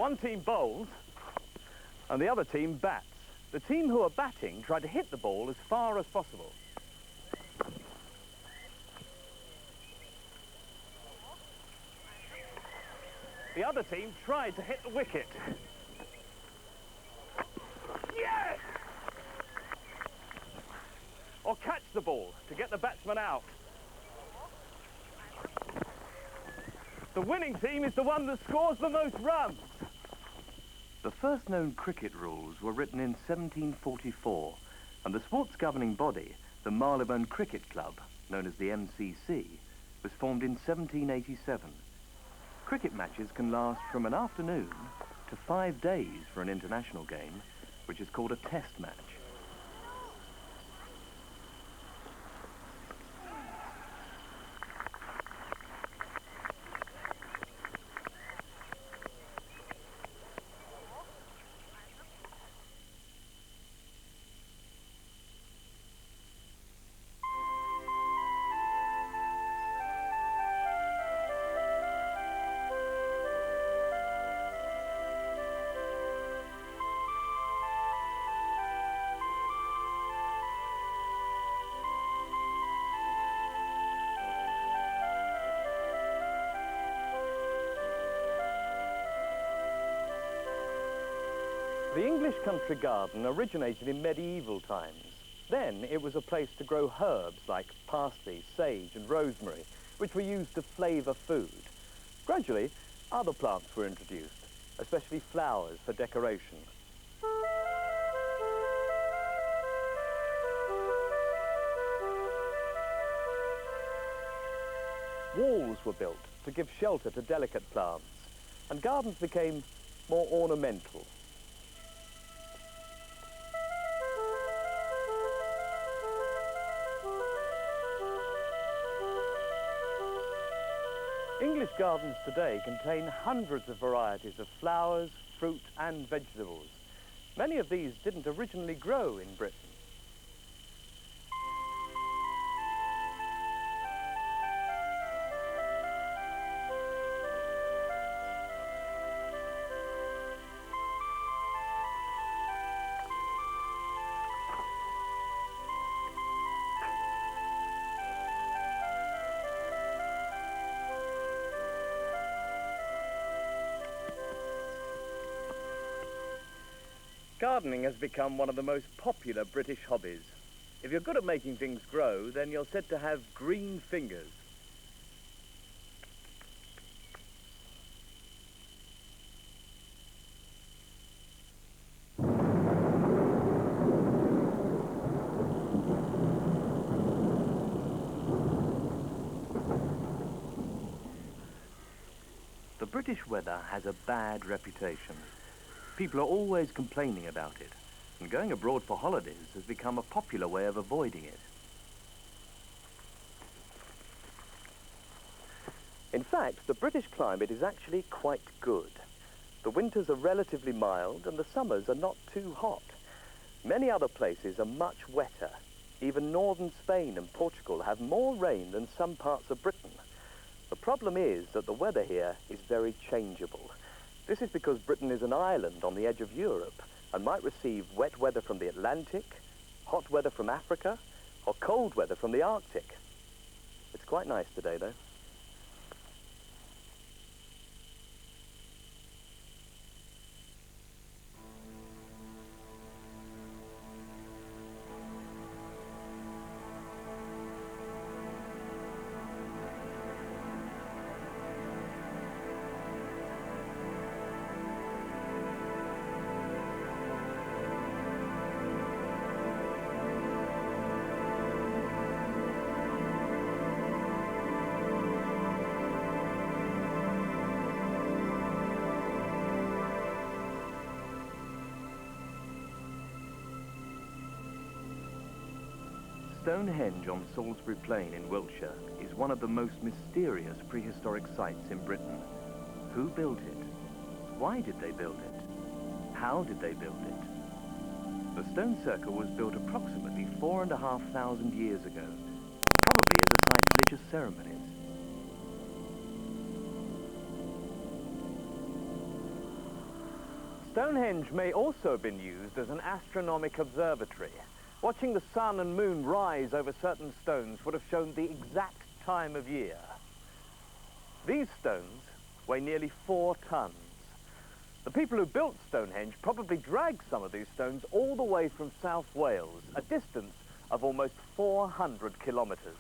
One team bowls and the other team bats. The team who are batting try to hit the ball as far as possible. The other team tried to hit the wicket. Yes! Or catch the ball to get the batsman out. The winning team is the one that scores the most runs. The first known cricket rules were written in 1744, and the sports governing body, the Marylebone Cricket Club, known as the MCC, was formed in 1787. Cricket matches can last from an afternoon to 5 days for an international game, which is called a test match. The English country garden originated in medieval times. Then it was a place to grow herbs like parsley, sage and rosemary, which were used to flavour food. Gradually, other plants were introduced, especially flowers for decoration. Walls were built to give shelter to delicate plants, and gardens became more ornamental. English gardens today contain hundreds of varieties of flowers, fruit and vegetables. Many of these didn't originally grow in Britain. Gardening has become one of the most popular British hobbies. If you're good at making things grow, then you're said to have green fingers. The British weather has a bad reputation. People are always complaining about it, and going abroad for holidays has become a popular way of avoiding it. In fact, the British climate is actually quite good. The winters are relatively mild and the summers are not too hot. Many other places are much wetter. Even northern Spain and Portugal have more rain than some parts of Britain. The problem is that the weather here is very changeable. This is because Britain is an island on the edge of Europe and might receive wet weather from the Atlantic, hot weather from Africa, or cold weather from the Arctic. It's quite nice today, though. Stonehenge on Salisbury Plain in Wiltshire is one of the most mysterious prehistoric sites in Britain. Who built it? Why did they build it? How did they build it? The stone circle was built approximately 4,500 years ago, probably as a site for religious ceremonies. Stonehenge may also have been used as an astronomic observatory. Watching the sun and moon rise over certain stones would have shown the exact time of year. These stones weigh nearly 4 tons. The people who built Stonehenge probably dragged some of these stones all the way from South Wales, a distance of almost 400 kilometres.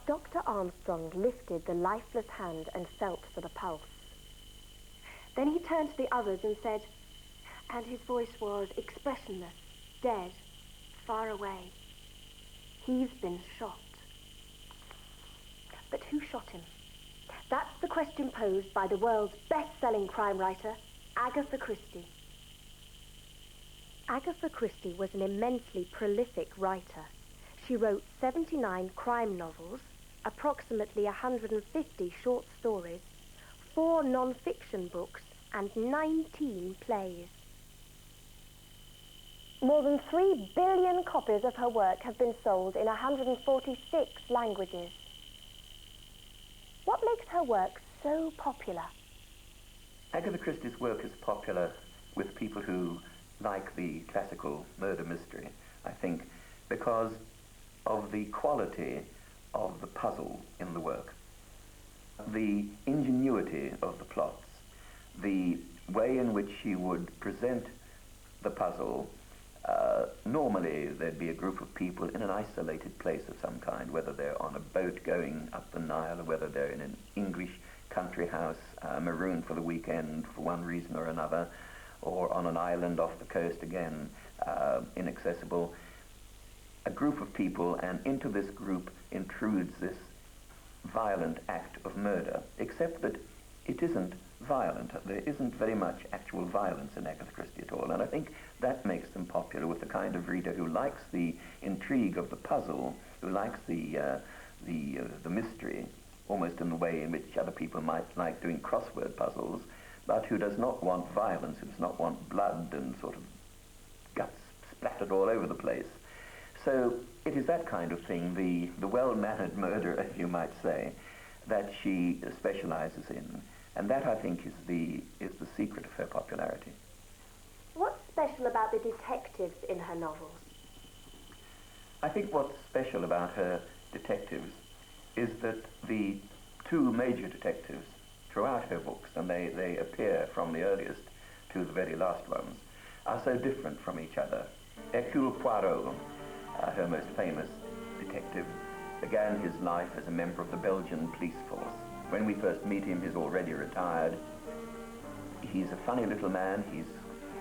Dr. Armstrong lifted the lifeless hand and felt for the pulse. Then he turned to the others and said, and his voice was expressionless, dead, far away, "He's been shot." But who shot him? That's the question posed by the world's best-selling crime writer, Agatha Christie. Agatha Christie was an immensely prolific writer. She wrote 79 crime novels, approximately 150 short stories, 4 non-fiction books, and 19 plays. More than 3 billion copies of her work have been sold in 146 languages. What makes her work so popular? Agatha Christie's work is popular with people who like the classical murder mystery, I think, because of the quality of the puzzle in the work, the ingenuity of the plots, the way in which she would present the puzzle. Normally there'd be a group of people in an isolated place of some kind, whether they're on a boat going up the Nile or whether they're in an English country house, marooned for the weekend for one reason or another, or on an island off the coast again, inaccessible. A group of people, and into this group intrudes this violent act of murder, except that it isn't violent. There isn't very much actual violence in Agatha Christie at all, and I think that makes them popular with the kind of reader who likes the intrigue of the puzzle, who likes the mystery, almost in the way in which other people might like doing crossword puzzles, but who does not want violence, who does not want blood and sort of guts splattered all over the place. So it is that kind of thing, the well-mannered murder, as you might say, that she specializes in. And that, I think, is the secret of her popularity. What's special about the detectives in her novels? I think what's special about her detectives is that the 2 major detectives throughout her books, and they appear from the earliest to the very last ones, are so different from each other. Hercule Poirot, her most famous detective, began his life as a member of the Belgian police force. When we first meet him, he's already retired. He's a funny little man. He's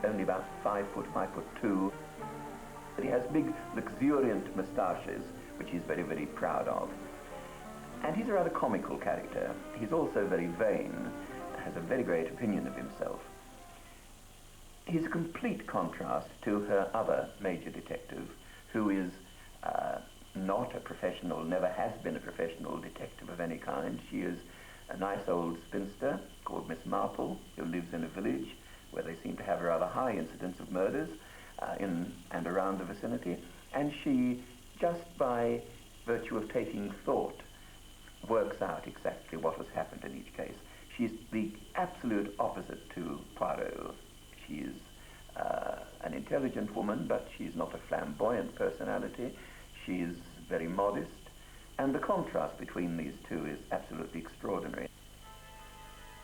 only about 5 foot, 5'2". But he has big, luxuriant moustaches, which he's very, very proud of. And he's a rather comical character. He's also very vain, has a very great opinion of himself. He's a complete contrast to her other major detective, who is not a professional, never has been a professional detective of any kind. She is a nice old spinster called Miss Marple, who lives in a village where they seem to have a rather high incidence of murders in and around the vicinity. And she, just by virtue of taking thought, works out exactly what has happened in each case. She's the absolute opposite to Poirot. She's an intelligent woman, but she's not a flamboyant personality. She's very modest, and the contrast between these two is absolutely extraordinary.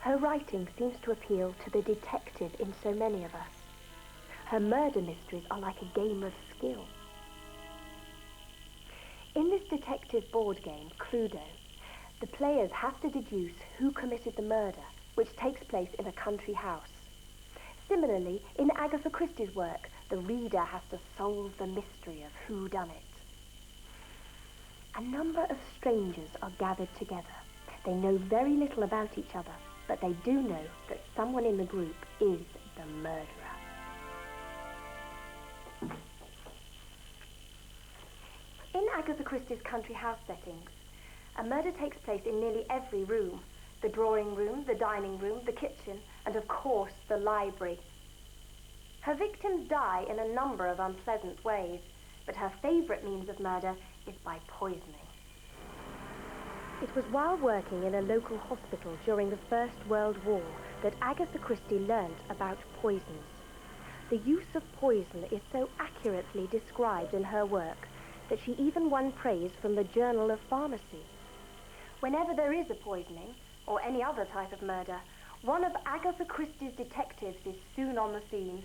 Her writing seems to appeal to the detective in so many of us. Her murder mysteries are like a game of skill. In this detective board game, Cluedo, the players have to deduce who committed the murder, which takes place in a country house. Similarly, in Agatha Christie's work, the reader has to solve the mystery of who done it. A number of strangers are gathered together. They know very little about each other, but they do know that someone in the group is the murderer. In Agatha Christie's country house settings, a murder takes place in nearly every room. The drawing room, the dining room, the kitchen, and of course the library. Her victims die in a number of unpleasant ways, but her favourite means of murder is by poisoning. It was while working in a local hospital during the First World War that Agatha Christie learnt about poisons. The use of poison is so accurately described in her work that she even won praise from the Journal of Pharmacy. Whenever there is a poisoning, or any other type of murder, one of Agatha Christie's detectives is soon on the scene.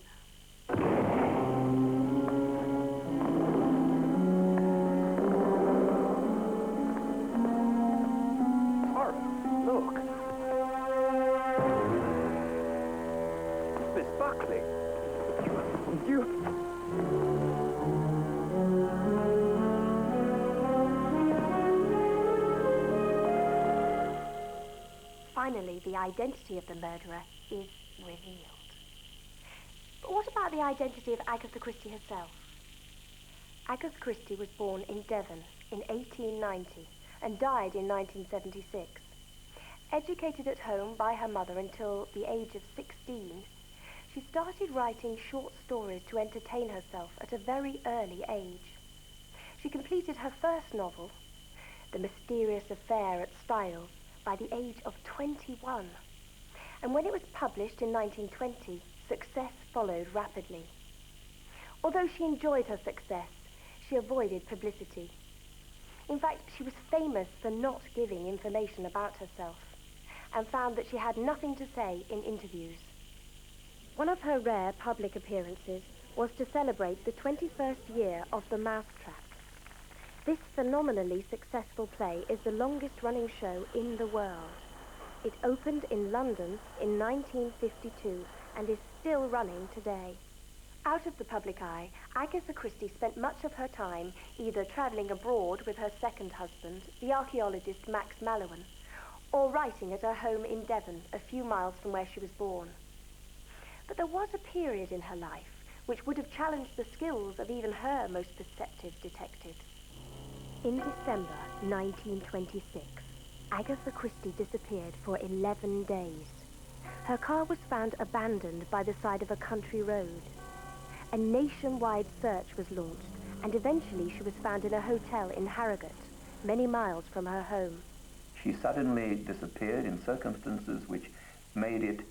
Tara, look. Miss Buckley. You... Finally, the identity of the murderer is revealed. But what about the identity of Agatha Christie herself? Agatha Christie was born in Devon in 1890 and died in 1976. Educated at home by her mother until the age of 16, she started writing short stories to entertain herself at a very early age. She completed her first novel, The Mysterious Affair at Styles, by the age of 21. And when it was published in 1920, success followed rapidly. Although she enjoyed her success, she avoided publicity. In fact, she was famous for not giving information about herself and found that she had nothing to say in interviews. One of her rare public appearances was to celebrate the 21st year of The Mousetrap. This phenomenally successful play is the longest-running show in the world. It opened in London in 1952 and is still running today. Out of the public eye, Agatha Christie spent much of her time either travelling abroad with her second husband, the archaeologist Max Mallowan, or writing at her home in Devon, a few miles from where she was born. But there was a period in her life which would have challenged the skills of even her most perceptive detectives. In December 1926, Agatha Christie disappeared for 11 days. Her car was found abandoned by the side of a country road. A nationwide search was launched, and eventually she was found in a hotel in Harrogate, many miles from her home. She suddenly disappeared in circumstances which made it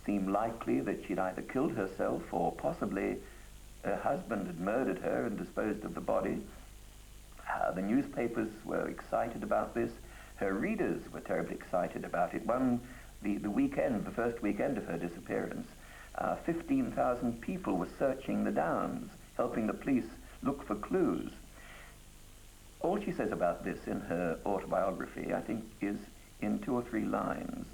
seem likely that she'd either killed herself or possibly her husband had murdered her and disposed of the body. The newspapers were excited about this. Her readers were terribly excited about it. The first weekend of her disappearance, 15,000 people were searching the Downs, helping the police look for clues. All she says about this in her autobiography, I think, is in 2 or 3 lines.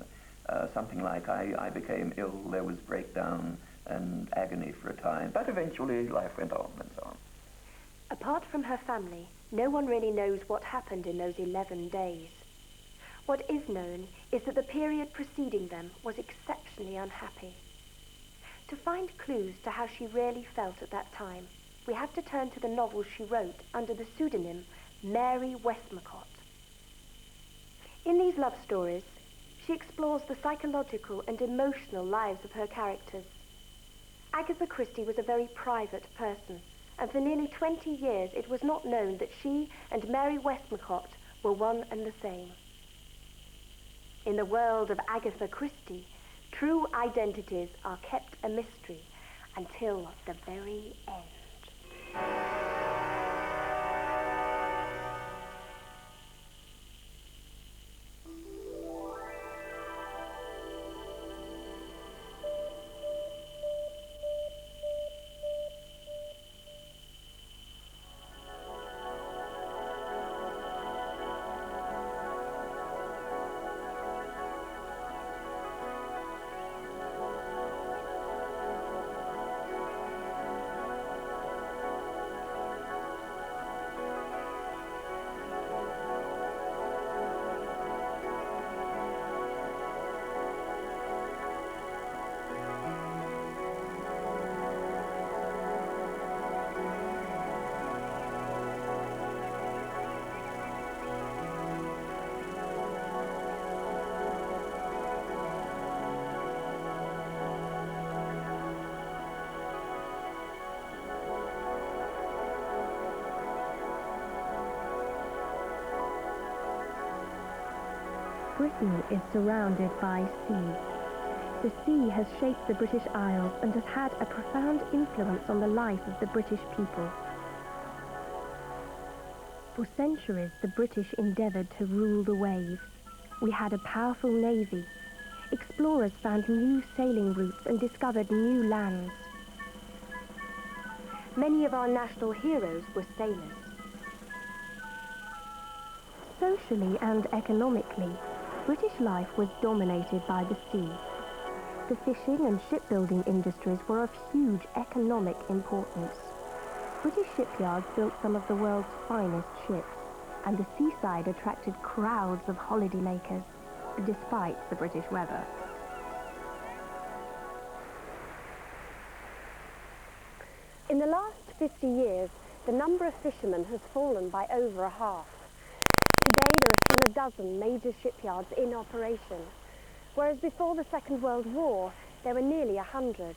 Something like, I became ill, there was breakdown and agony for a time, but eventually life went on and so on. Apart from her family, no one really knows what happened in those 11 days. What is known is that the period preceding them was exceptionally unhappy. To find clues to how she really felt at that time, we have to turn to the novels she wrote under the pseudonym Mary Westmacott. In these love stories, she explores the psychological and emotional lives of her characters. Agatha Christie was a very private person, and for nearly 20 years it was not known that she and Mary Westmacott were one and the same. In the world of Agatha Christie, true identities are kept a mystery until the very end. Britain is surrounded by sea. The sea has shaped the British Isles and has had a profound influence on the life of the British people. For centuries, the British endeavoured to rule the waves. We had a powerful navy. Explorers found new sailing routes and discovered new lands. Many of our national heroes were sailors. Socially and economically, British life was dominated by the sea. The fishing and shipbuilding industries were of huge economic importance. British shipyards built some of the world's finest ships, and the seaside attracted crowds of holidaymakers, despite the British weather. In the last 50 years, the number of fishermen has fallen by over a half. Today there are still a dozen major shipyards in operation, whereas before the Second World War there were nearly 100.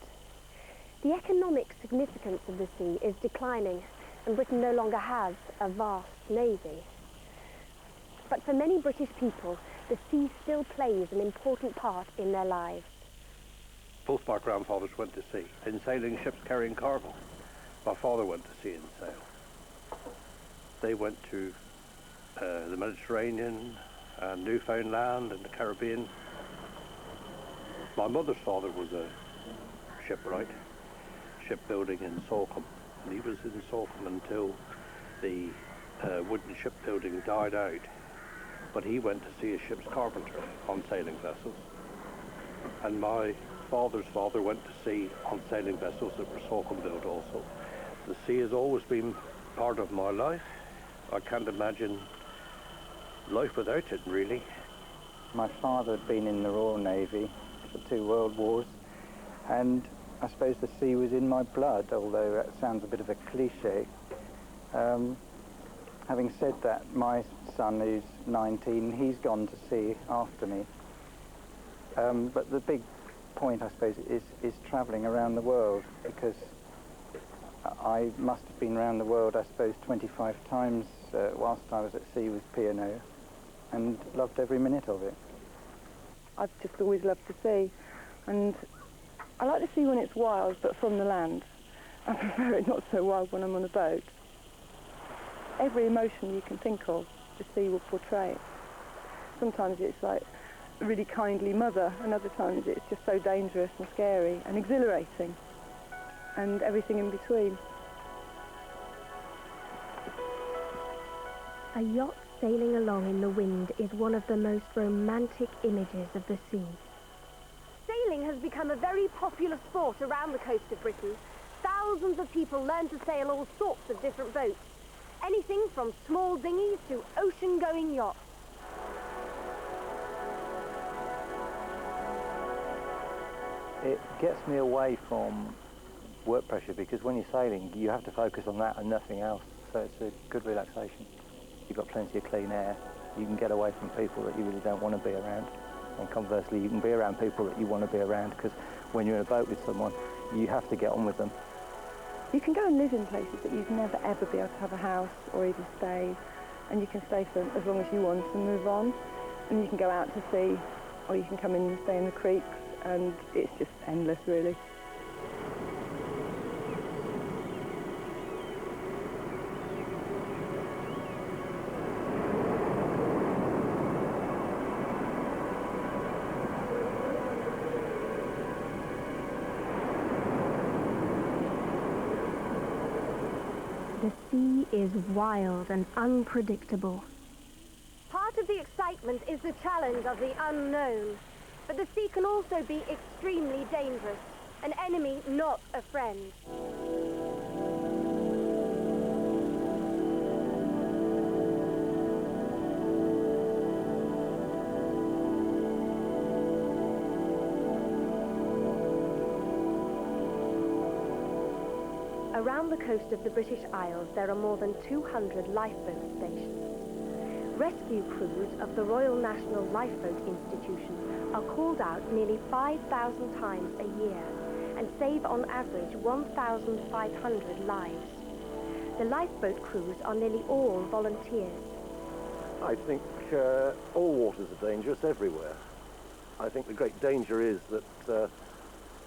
The economic significance of the sea is declining, and Britain no longer has a vast navy. But for many British people, the sea still plays an important part in their lives. Both my grandfathers went to sea in sailing ships carrying cargo. My father went to sea in sail. They went to the Mediterranean and Newfoundland and the Caribbean. My mother's father was a shipwright, shipbuilding in Salcombe, and he was in Salcombe until the wooden shipbuilding died out. But he went to see a ship's carpenter on sailing vessels, and my father's father went to sea on sailing vessels that were Salcombe built also. The sea has always been part of my life. I can't imagine life without it, really. My father had been in the Royal Navy for 2 World Wars, and I suppose the sea was in my blood, although that sounds a bit of a cliche. Having said that, my son, who's 19, he's gone to sea after me. But the big point, I suppose, is travelling around the world, because I must have been around the world, I suppose, 25 times whilst I was at sea with P&O, and loved every minute of it. I've just always loved the sea, and I like the sea when it's wild, but from the land. I prefer it not so wild when I'm on a boat. Every emotion you can think of, the sea will portray it. Sometimes it's like a really kindly mother, and other times it's just so dangerous and scary and exhilarating, and everything in between. A yacht sailing along in the wind is one of the most romantic images of the sea. Sailing has become a very popular sport around the coast of Britain. Thousands of people learn to sail all sorts of different boats. Anything from small dinghies to ocean-going yachts. It gets me away from work pressure, because when you're sailing, you have to focus on that and nothing else. So it's a good relaxation. You've got plenty of clean air. You can get away from people that you really don't want to be around. And conversely, you can be around people that you want to be around, because when you're in a boat with someone, you have to get on with them. You can go and live in places that you'd never ever be able to have a house or even stay, and you can stay for as long as you want and move on. And you can go out to sea, or you can come in and stay in the creeks, and it's just endless, really. The sea is wild and unpredictable. Part of the excitement is the challenge of the unknown. But the sea can also be extremely dangerous. An enemy, not a friend. Around the coast of the British Isles, there are more than 200 lifeboat stations. Rescue crews of the Royal National Lifeboat Institution are called out nearly 5,000 times a year and save on average 1,500 lives. The lifeboat crews are nearly all volunteers. I think all waters are dangerous everywhere. I think the great danger is that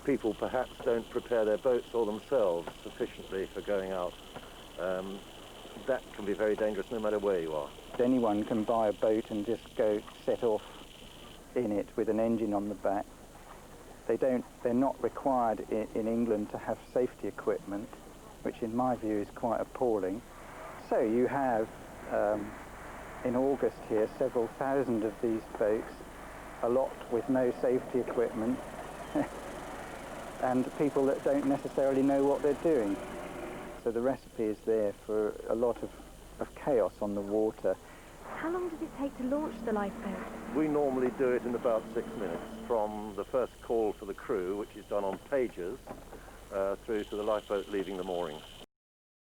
people perhaps don't prepare their boats or themselves sufficiently for going out. That can be very dangerous no matter where you are. Anyone can buy a boat and just go set off in it with an engine on the back. They're not required in England to have safety equipment, which in my view is quite appalling. So you have, in August here, several thousand of these boats, a lot with no safety equipment, and people that don't necessarily know what they're doing. So the recipe is there for a lot of chaos on the water. How long does it take to launch the lifeboat? We normally do it in about 6 minutes, from the first call for the crew, which is done on pagers, through to the lifeboat leaving the moorings.